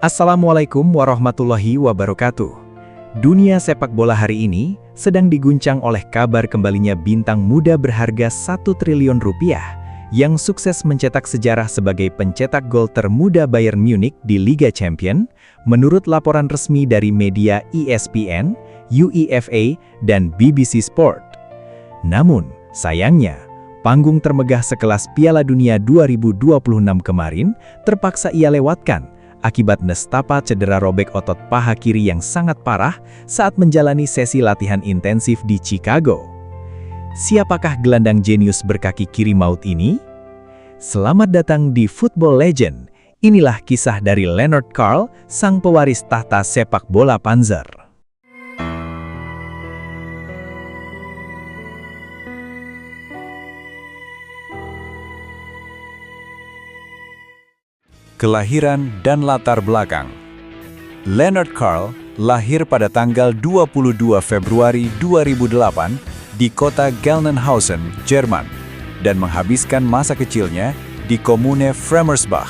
Assalamualaikum warahmatullahi wabarakatuh. Dunia sepak bola hari ini sedang diguncang oleh kabar kembalinya bintang muda berharga 1 triliun rupiah yang sukses mencetak sejarah sebagai pencetak gol termuda Bayern Munich di Liga Champions, menurut laporan resmi dari media ESPN, UEFA, dan BBC Sport. Namun, sayangnya, panggung termegah sekelas Piala Dunia 2026 kemarin terpaksa ia lewatkan akibat nestapa cedera robek otot paha kiri yang sangat parah saat menjalani sesi latihan intensif di Chicago. Siapakah gelandang jenius berkaki kiri maut ini? Selamat datang di Football Legend. Inilah kisah dari Leonard Karl, sang pewaris tahta sepak bola Panzer. Kelahiran dan latar belakang. Leonard Karl lahir pada tanggal 22 Februari 2008 di kota Gelnhausen, Jerman, dan menghabiskan masa kecilnya di komune Fremersbach.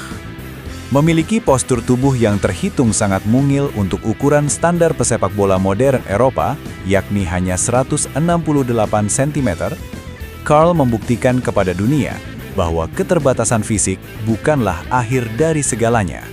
Memiliki postur tubuh yang terhitung sangat mungil untuk ukuran standar pesepak bola modern Eropa, yakni hanya 168 cm, Karl membuktikan kepada dunia bahwa keterbatasan fisik bukanlah akhir dari segalanya.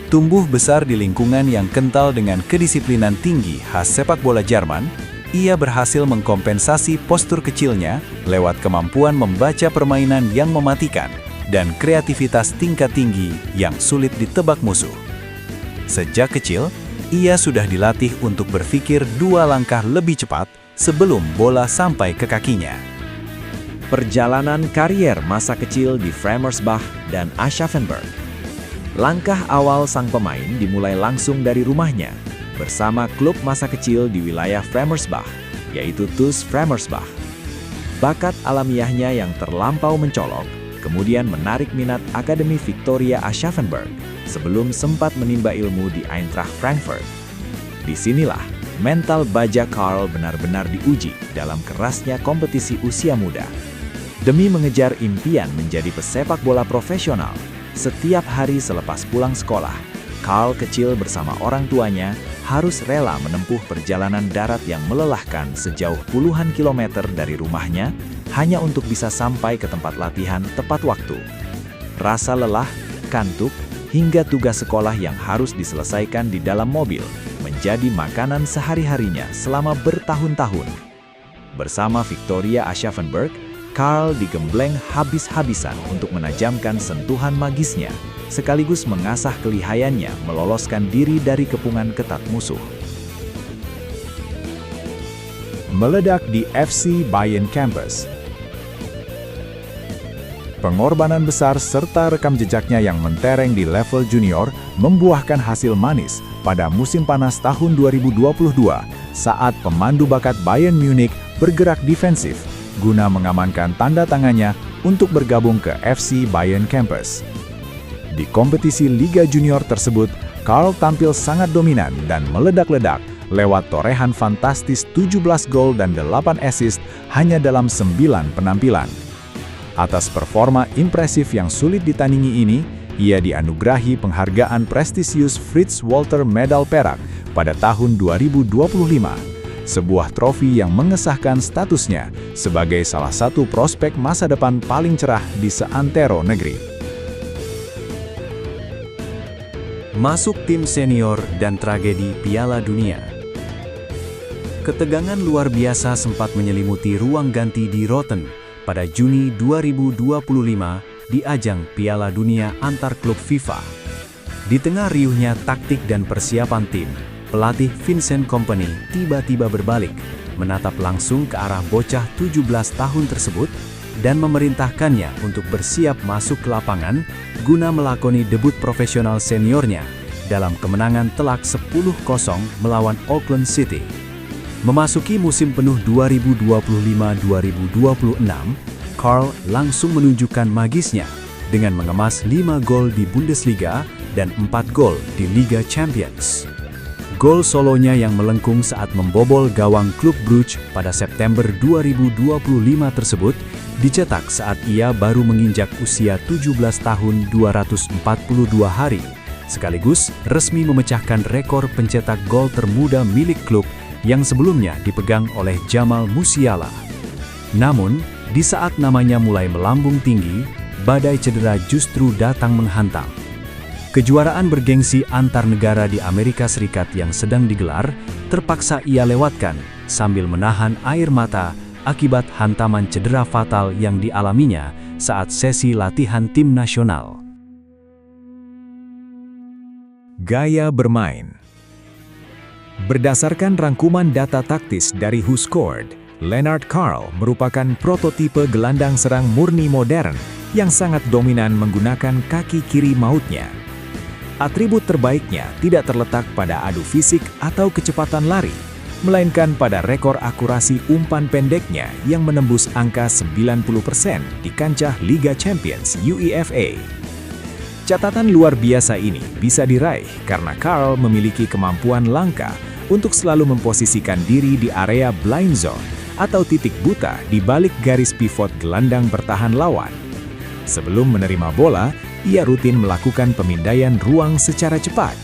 Tumbuh besar di lingkungan yang kental dengan kedisiplinan tinggi khas sepak bola Jerman, ia berhasil mengkompensasi postur kecilnya lewat kemampuan membaca permainan yang mematikan dan kreativitas tingkat tinggi yang sulit ditebak musuh. Sejak kecil, ia sudah dilatih untuk berpikir 2 langkah lebih cepat sebelum bola sampai ke kakinya. Perjalanan karier masa kecil di Fremersbach dan Aschaffenburg. Langkah awal sang pemain dimulai langsung dari rumahnya bersama klub masa kecil di wilayah Fremersbach, yaitu TuS Fremersbach. Bakat alamiahnya yang terlampau mencolok kemudian menarik minat Akademi Victoria Aschaffenburg sebelum sempat menimba ilmu di Eintracht Frankfurt. Disinilah mental baja Karl benar-benar diuji dalam kerasnya kompetisi usia muda. Demi mengejar impian menjadi pesepak bola profesional, setiap hari selepas pulang sekolah, Karl kecil bersama orang tuanya harus rela menempuh perjalanan darat yang melelahkan sejauh puluhan kilometer dari rumahnya hanya untuk bisa sampai ke tempat latihan tepat waktu. Rasa lelah, kantuk, hingga tugas sekolah yang harus diselesaikan di dalam mobil menjadi makanan sehari-harinya selama bertahun-tahun. Bersama Victoria Aschaffenburg, Karl digembleng habis-habisan untuk menajamkan sentuhan magisnya, sekaligus mengasah kelihayannya meloloskan diri dari kepungan ketat musuh. Meledak di FC Bayern Campus. Pengorbanan besar serta rekam jejaknya yang mentereng di level junior membuahkan hasil manis pada musim panas tahun 2022 saat pemandu bakat Bayern Munich bergerak defensif guna mengamankan tanda tangannya untuk bergabung ke FC Bayern Campus. Di kompetisi Liga Junior tersebut, Karl tampil sangat dominan dan meledak-ledak lewat torehan fantastis 17 gol dan 8 assist hanya dalam 9 penampilan. Atas performa impresif yang sulit ditandingi ini, ia dianugerahi penghargaan prestisius Fritz Walter Medal perak pada tahun 2025. Sebuah trofi yang mengesahkan statusnya sebagai salah satu prospek masa depan paling cerah di seantero negeri. Masuk tim senior dan tragedi Piala Dunia. Ketegangan luar biasa sempat menyelimuti ruang ganti di Rotten pada Juni 2025 di ajang Piala Dunia antar klub FIFA. Di tengah riuhnya taktik dan persiapan tim, pelatih Vincent Kompany tiba-tiba berbalik, menatap langsung ke arah bocah 17 tahun tersebut dan memerintahkannya untuk bersiap masuk ke lapangan guna melakoni debut profesional seniornya dalam kemenangan telak 10-0 melawan Auckland City. Memasuki musim penuh 2025-2026, Karl langsung menunjukkan magisnya dengan mengemas 5 gol di Bundesliga dan 4 gol di Liga Champions. Gol solonya yang melengkung saat membobol gawang klub Brugge pada September 2025 tersebut dicetak saat ia baru menginjak usia 17 tahun 242 hari sekaligus resmi memecahkan rekor pencetak gol termuda milik klub yang sebelumnya dipegang oleh Jamal Musiala. Namun, di saat namanya mulai melambung tinggi, badai cedera justru datang menghantam. Kejuaraan bergengsi antar negara di Amerika Serikat yang sedang digelar, terpaksa ia lewatkan sambil menahan air mata akibat hantaman cedera fatal yang dialaminya saat sesi latihan tim nasional. Gaya bermain. Berdasarkan rangkuman data taktis dari WhoScored, Lennart Karl merupakan prototipe gelandang serang murni modern yang sangat dominan menggunakan kaki kiri mautnya. Atribut terbaiknya tidak terletak pada adu fisik atau kecepatan lari, melainkan pada rekor akurasi umpan pendeknya yang menembus angka 90% di kancah Liga Champions UEFA. Catatan luar biasa ini bisa diraih karena Karl memiliki kemampuan langka untuk selalu memposisikan diri di area blind zone atau titik buta di balik garis pivot gelandang bertahan lawan. Sebelum menerima bola, ia rutin melakukan pemindaian ruang secara cepat.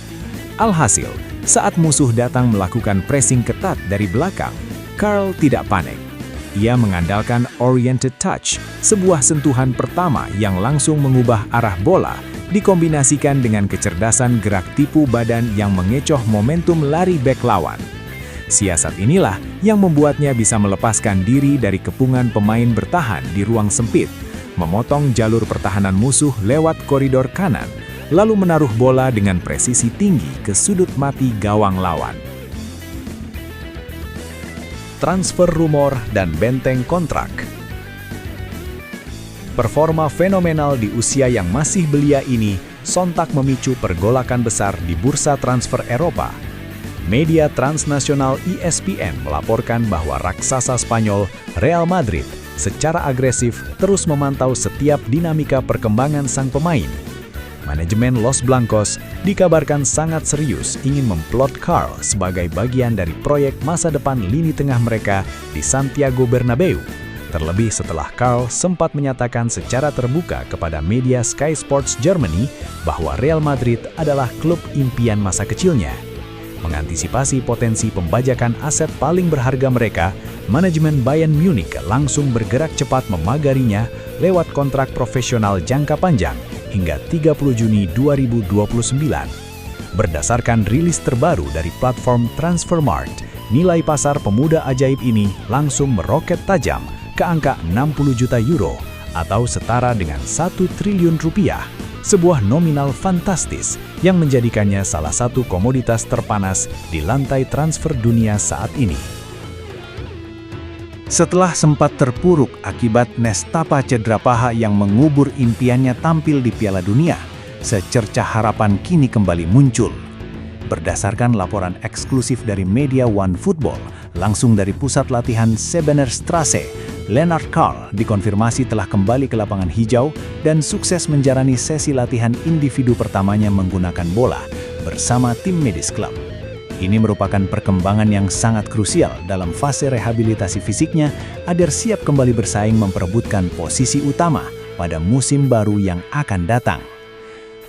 Alhasil, saat musuh datang melakukan pressing ketat dari belakang, Karl tidak panik. Ia mengandalkan oriented touch, sebuah sentuhan pertama yang langsung mengubah arah bola, dikombinasikan dengan kecerdasan gerak tipu badan yang mengecoh momentum lari bek lawan. Siasat inilah yang membuatnya bisa melepaskan diri dari kepungan pemain bertahan di ruang sempit, memotong jalur pertahanan musuh lewat koridor kanan, lalu menaruh bola dengan presisi tinggi ke sudut mati gawang lawan. Transfer rumor dan benteng kontrak. Performa fenomenal di usia yang masih belia ini sontak memicu pergolakan besar di bursa transfer Eropa. Media transnasional ESPN melaporkan bahwa raksasa Spanyol Real Madrid secara agresif terus memantau setiap dinamika perkembangan sang pemain. Manajemen Los Blancos dikabarkan sangat serius ingin memplot Karl sebagai bagian dari proyek masa depan lini tengah mereka di Santiago Bernabeu. Terlebih setelah Karl sempat menyatakan secara terbuka kepada media Sky Sports Germany bahwa Real Madrid adalah klub impian masa kecilnya. Mengantisipasi potensi pembajakan aset paling berharga mereka, manajemen Bayern Munich langsung bergerak cepat memagarinya lewat kontrak profesional jangka panjang hingga 30 Juni 2029. Berdasarkan rilis terbaru dari platform Transfermarkt, nilai pasar pemuda ajaib ini langsung meroket tajam ke angka 60 juta euro atau setara dengan 1 triliun rupiah. Sebuah nominal fantastis yang menjadikannya salah satu komoditas terpanas di lantai transfer dunia saat ini. Setelah sempat terpuruk akibat nestapa cedera paha yang mengubur impiannya tampil di Piala Dunia, secercah harapan kini kembali muncul. Berdasarkan laporan eksklusif dari media OneFootball, langsung dari pusat latihan Sebenerstraße, Lennart Karl dikonfirmasi telah kembali ke lapangan hijau dan sukses menjalani sesi latihan individu pertamanya menggunakan bola bersama tim medis klub. Ini merupakan perkembangan yang sangat krusial dalam fase rehabilitasi fisiknya agar siap kembali bersaing memperebutkan posisi utama pada musim baru yang akan datang.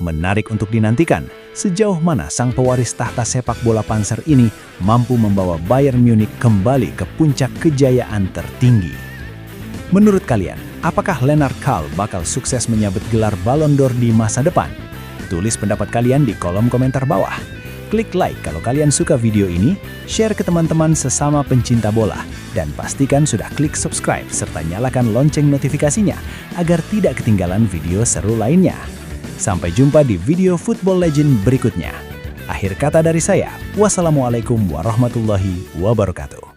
Menarik untuk dinantikan, sejauh mana sang pewaris tahta sepak bola Panzer ini mampu membawa Bayern Munich kembali ke puncak kejayaan tertinggi. Menurut kalian, apakah Lennart Karl bakal sukses menyabet gelar Ballon d'Or di masa depan? Tulis pendapat kalian di kolom komentar bawah. Klik like kalau kalian suka video ini, share ke teman-teman sesama pencinta bola, dan pastikan sudah klik subscribe serta nyalakan lonceng notifikasinya agar tidak ketinggalan video seru lainnya. Sampai jumpa di video Football Legend berikutnya. Akhir kata dari saya, wassalamualaikum warahmatullahi wabarakatuh.